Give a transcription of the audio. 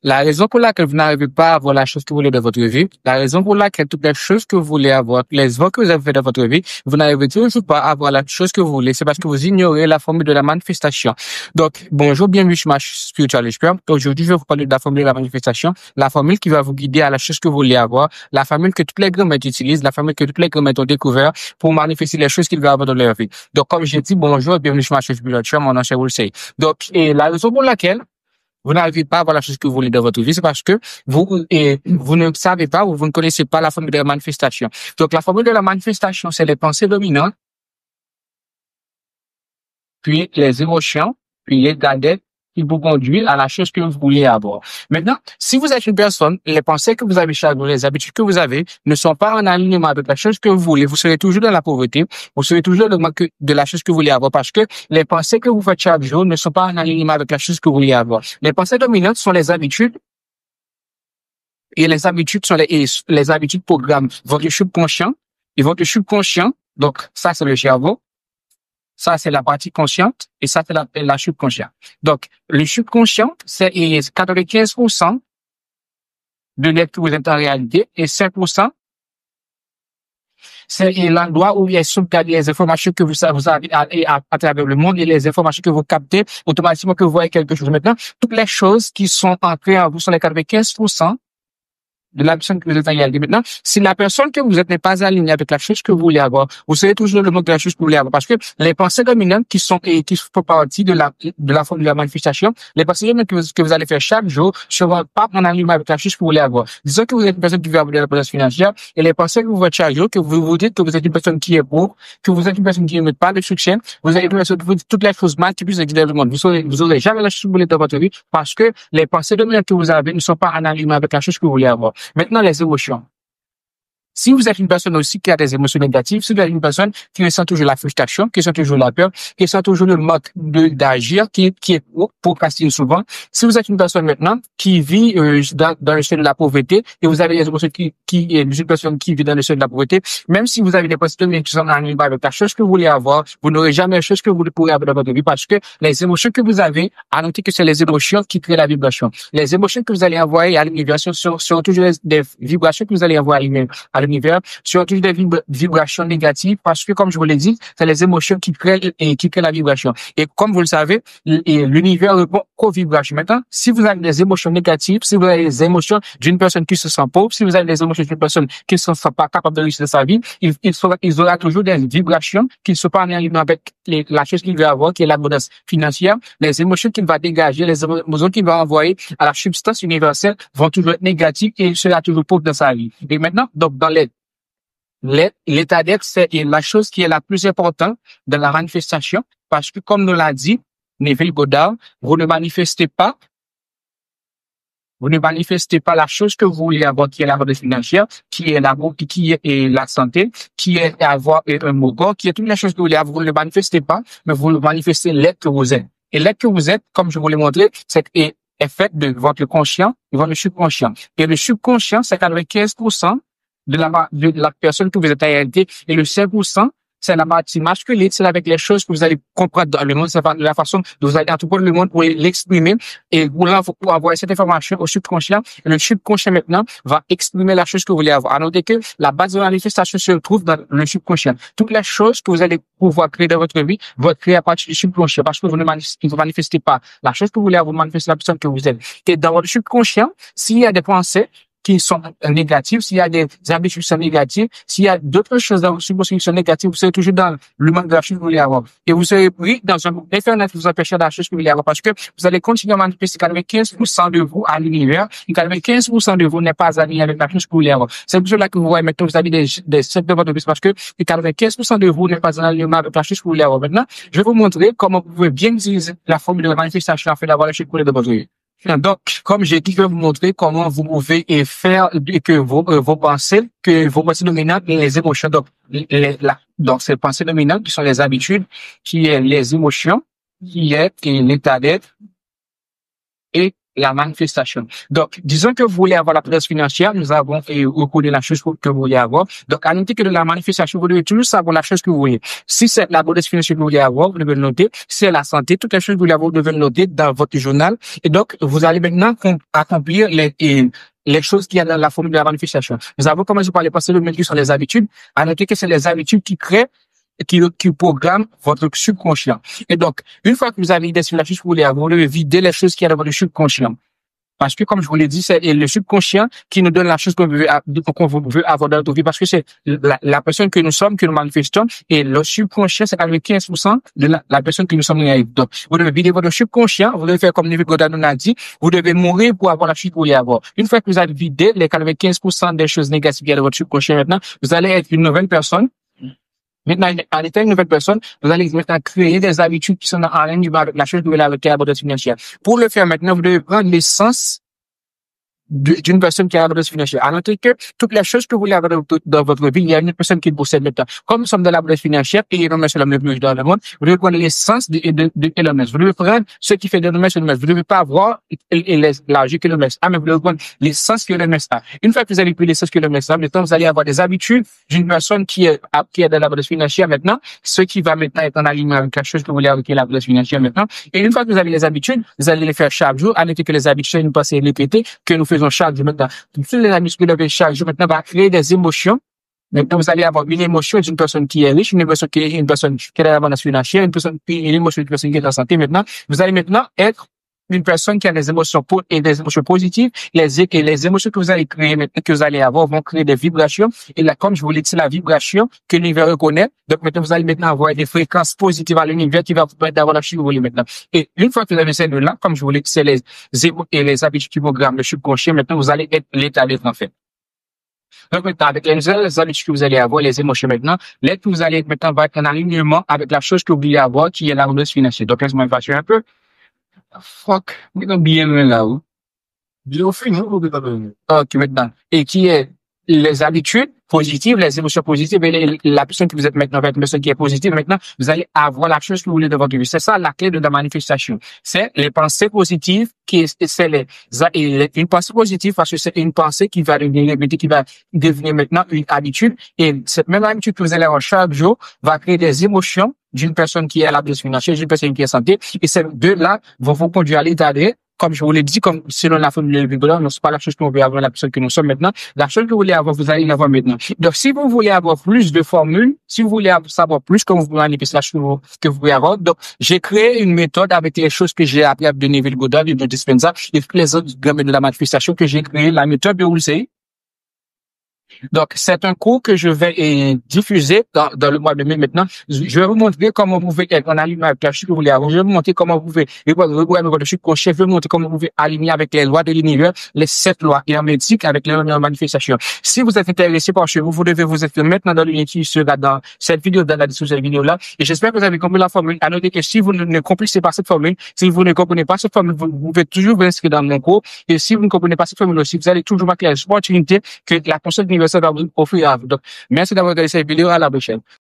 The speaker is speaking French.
La raison pour laquelle vous n'arrivez pas à avoir la chose que vous voulez dans votre vie, la raison pour laquelle toutes les choses que vous voulez avoir, les efforts que vous avez fait dans votre vie, vous n'arrivez toujours pas à avoir la chose que vous voulez, c'est parce que vous ignorez la formule de la manifestation. Donc, bonjour, bienvenue sur ma Spiritual Expert. Aujourd'hui, je vais vous parler de la formule de la manifestation, la formule qui va vous guider à la chose que vous voulez avoir, la formule que toutes les grands maîtres utilisent, la formule que toutes les grands maîtres ont découvert pour manifester les choses qu'ils veulent avoir dans leur vie. Donc, comme j'ai dit, bonjour, bienvenue sur ma Spiritual Expert, mon nom c'est Wolsey. Donc, et la raison pour laquelle vous n'arrivez pas à avoir la chose que vous voulez dans votre vie, c'est parce que vous ne savez pas ou vous ne connaissez pas la formule de la manifestation. Donc, la formule de la manifestation, c'est les pensées dominantes, puis les émotions, puis l'état d'être qui vous conduit à la chose que vous voulez avoir. Maintenant, si vous êtes une personne, les pensées que vous avez chaque jour, les habitudes que vous avez ne sont pas en alignement avec la chose que vous voulez, vous serez toujours dans la pauvreté, vous serez toujours dans le manque de la chose que vous voulez avoir parce que les pensées que vous faites chaque jour ne sont pas en alignement avec la chose que vous voulez avoir. Les pensées dominantes sont les habitudes et les habitudes sont les habitudes programment votre subconscient et votre subconscient. Donc, ça, c'est le cerveau. Ça, c'est la partie consciente et ça, c'est la subconsciente. Donc, le subconscient, c'est 95% de l'être que vous êtes en réalité et 5%, c'est l'endroit où il y a sauvegardé les informations que vous avez à travers le monde et les informations que vous captez automatiquement que vous voyez quelque chose. Maintenant, toutes les choses qui sont ancrées en vous sont les 95% de la personne que vous êtes en réalité. Maintenant, si la personne que vous êtes n'est pas alignée avec la chose que vous voulez avoir, vous serez toujours le manque de la chose que vous voulez avoir. Parce que les pensées dominantes qui font partie de la forme de la manifestation, les pensées dominantes que vous allez faire chaque jour ne seront pas en alignement avec la chose que vous voulez avoir. Disons que vous êtes une personne qui veut avoir de la présence financière et les pensées que vous faites chaque jour, que vous vous dites que vous êtes une personne qui est pauvre, que vous êtes une personne qui n'aime pas le succès, vous êtes une personne qui vous dites toutes les choses mal qui puissent exister dans le monde. Vous aurez jamais la chose que vous voulez dans votre vie parce que les pensées dominantes que vous avez ne sont pas en alignement avec la chose que vous voulez avoir. Maintenant, les émotions. Si vous êtes une personne aussi qui a des émotions négatives, si vous êtes une personne qui ressent toujours la frustration, qui ressent toujours la peur, qui ressent toujours le manque d'agir, qui procrastine souvent, si vous êtes une personne maintenant qui vit dans le seuil de la pauvreté et vous avez des émotions qui est une personne qui vit dans le seuil de la pauvreté, même si vous avez des pensées qui sont en alignement avec la chose que vous voulez avoir, vous n'aurez jamais la chose que vous pourrez avoir dans votre vie parce que les émotions que vous avez, à noter que c'est les émotions qui créent la vibration. Les émotions que vous allez envoyer à l'univers sont toujours des vibrations que vous allez envoyer à l'univers, sur toujours des vibrations négatives parce que, comme je vous l'ai dit, c'est les émotions qui créent la vibration. Et comme vous le savez, l'univers répond qu'aux vibrations. Maintenant, si vous avez des émotions négatives, si vous avez des émotions d'une personne qui se sent pauvre, si vous avez des émotions d'une personne qui ne se sent pas capable de réussir sa vie, il aura toujours des vibrations qui ne sont pas en alignement avec la chose qu'il veut avoir, qui est l'abondance financière. Les émotions qu'il va dégager, les émotions qu'il va envoyer à la substance universelle vont toujours être négatives et il sera toujours pauvre dans sa vie. Et maintenant, donc, dans l'état d'être, c'est la chose qui est la plus importante dans la manifestation parce que, comme nous l'a dit Neville Goddard, vous ne manifestez pas la chose que vous voulez avoir, qui est l'abondance financière, qui est l'amour, qui est la santé, qui est avoir un mot corps, qui est toutes les choses que vous voulez avoir. Vous ne le manifestez pas, mais vous le manifestez l'être que vous êtes. Et l'être que vous êtes, comme je vous l'ai montré, est fait de votre conscient et votre subconscient. Et le subconscient, c'est 95% de la personne que vous êtes en réalité. Et le 5%, c'est la partie masculine, c'est avec les choses que vous allez comprendre dans le monde, c'est la façon dont vous allez entreprendre le monde pour l'exprimer. Et pour avoir cette information au subconscient. Et le subconscient maintenant va exprimer la chose que vous voulez avoir. À noter que la base de la manifestation se trouve dans le subconscient. Toutes les choses que vous allez pouvoir créer dans votre vie vont être créées à partir du subconscient parce que vous ne manifestez pas la chose que vous voulez avoir, vous manifestez la personne que vous êtes. Et dans votre subconscient, s'il y a des pensées qui sont négatives, s'il y a des habitudes qui sont négatives, s'il y a d'autres choses dans vos subconscients qui sont négatives, vous serez toujours dans le manque de la chose que vous voulez avoir. Et vous serez pris dans un groupe infernal qui vous empêchera de la chose que vous voulez avoir parce que vous allez continuer à manifester 95% de vous à l'univers et 95% de vous n'est pas aligné avec la chose que vous voulez avoir. C'est pour cela que vous voyez maintenant, vous avez des sectes de votre vie parce que 95% de vous n'est pas en alignement avec la chose que vous voulez avoir. Maintenant, je vais vous montrer comment vous pouvez bien utiliser la formule de la manifestation afin d'avoir la chose que vous voulez de votre vie. Donc, comme j'ai dit, je vais vous montrer comment vous pouvez faire que vos pensées dominantes et les émotions. Donc, ces pensées dominantes qui sont les habitudes, qui est les émotions, qui est l'état d'être et la manifestation. Donc, disons que vous voulez avoir la présence financière, nous avons reconnu la chose que vous voulez avoir. Donc, à noter que de la manifestation, vous devez toujours savoir la chose que vous voulez. Si c'est la présence financière que vous voulez avoir, vous devez le noter. Si c'est la santé, toutes les choses que vous voulez avoir, vous devez le noter dans votre journal. Et donc, vous allez maintenant accomplir les choses qu'il y a dans la formule de la manifestation. Nous avons commencé par les pensées de qui sont les habitudes. À noter que c'est les habitudes qui créent qui programme votre subconscient. Et donc, une fois que vous avez l'idée sur la chose que vous voulez avoir, vous devez vider les choses qui y a dans votre subconscient. Parce que, comme je vous l'ai dit, c'est le subconscient qui nous donne la chose qu'on veut avoir dans notre vie. Parce que c'est la personne que nous sommes, que nous manifestons. Et le subconscient, c'est quand même 15% de la personne que nous sommes réels. Donc, vous devez vider votre subconscient. Vous devez faire comme Neville Goddard nous a dit. Vous devez mourir pour avoir la chose que vous voulez avoir. Une fois que vous avez vidé les 95% des choses négatives qu'il y a dans votre subconscient maintenant, vous allez être une nouvelle personne. Maintenant, en étant une nouvelle personne, vous allez maintenant créer des habitudes qui sont en ligne avec la chose que vous voulez avec l'abondance financière. Pour le faire maintenant, vous devez prendre l'essence d'une personne qui a l'abondance financière. À noter que toutes les choses que vous voulez avoir dans votre vie, il y a une personne qui le possède maintenant. Comme nous sommes dans l'abondance financière et Elon Musk est l'homme le plus riche dans le monde, vous devez prendre l'essence de Elon Musk. Vous devez prendre ce qui fait d'Elon Musk Elon Musk. Vous ne devez pas avoir l'argent qu'Elon Musk a, mais vous devez prendre l'essence qu'Elon Musk a. Une fois que vous avez pris l'essence qu'Elon Musk a, maintenant, vous allez avoir des habitudes d'une personne qui est dans l'abondance financière maintenant, ce qui va maintenant être en alignement avec la chose que vous voulez avec l'abondance financière maintenant. Et une fois que vous avez les habitudes, vous allez les faire chaque jour. À noter que les habitudes, c'est une pensée répétée que nous faisons chaque jour maintenant. Toutes les habitudes que vous avez chaque jour maintenant va créer des émotions. Maintenant, vous allez avoir une émotion d'une personne qui est riche, une émotion qui est une personne qui est dans l'abondance financière, une émotion d'une personne qui est en santé maintenant. Vous allez maintenant être une personne qui a des émotions et des émotions positives. Les émotions que vous allez créer maintenant, que vous allez avoir, vont créer des vibrations. Et là, comme je vous l'ai dit, c'est la vibration que l'univers reconnaît. Donc maintenant, vous allez maintenant avoir des fréquences positives à l'univers qui va vous permettre d'avoir la chose que vous voulez maintenant. Et une fois que vous avez ces deux-là, comme je vous l'ai dit, c'est les habitudes qui programment le subconscient. Maintenant, vous allez être l'état d'être en fait. Donc maintenant, avec les habitudes que vous allez avoir, les émotions maintenant, l'aide que vous allez être maintenant va être en alignement avec la chose que vous voulez avoir, qui est l'abondance financière. Donc laisse-moi m'effacer un peu. Fuck, bien loin là-haut. Bien au fini, vous devez Ok, maintenant. Et qui est les habitudes positives, les émotions positives, et la personne que vous êtes maintenant va être une personne qui est positive. Maintenant, vous allez avoir la chose que vous voulez de votre vie. C'est ça la clé de la manifestation. C'est les pensées positives une pensée positive parce que c'est une pensée qui va devenir maintenant une habitude. Et cette même habitude que vous allez avoir chaque jour va créer des émotions d'une personne qui est à l'abondance financière, d'une personne qui est en santé. Et ces deux-là vont vous conduire à l'état de, comme je vous l'ai dit, comme selon la formule de Vigor, non, c'est pas la chose que vous voulez avoir la personne que nous sommes maintenant. La chose que vous voulez avoir, vous allez l'avoir maintenant. Donc, si vous voulez avoir plus de formules, si vous voulez savoir plus comment vous manifestez la chose que vous voulez avoir, donc, j'ai créé une méthode avec les choses que j'ai appris de Neville Goddard, de Dispenza, et toutes les autres domaines de la manifestation que j'ai créé, la méthode de Woolsey. Donc, c'est un cours que je vais diffuser dans le mois de mai maintenant. Je vais vous montrer comment vous pouvez être en alignement avec la chute que vous voulez avoir. Je vais vous montrer comment vous pouvez reprogrammer votre subconscient. Je vais vous montrer comment vous pouvez aligner avec les lois de l'univers, les 7 lois hermétiques avec les lois de la manifestation. Si vous êtes intéressé par ce cours, vous devez vous inscrire maintenant dans le lien qui sera dans cette vidéo, dans la description de cette vidéo-là. Et j'espère que vous avez compris la formule. À noter que si vous ne comprenez pas cette formule, si vous ne comprenez pas cette formule, vous pouvez toujours vous inscrire dans mon cours. Et si vous ne comprenez pas cette formule aussi, vous allez toujours marquer les opportunités que la conscience universelle va vous offrir à vous. Donc, merci d'avoir regardé cette vidéo. À la prochaine.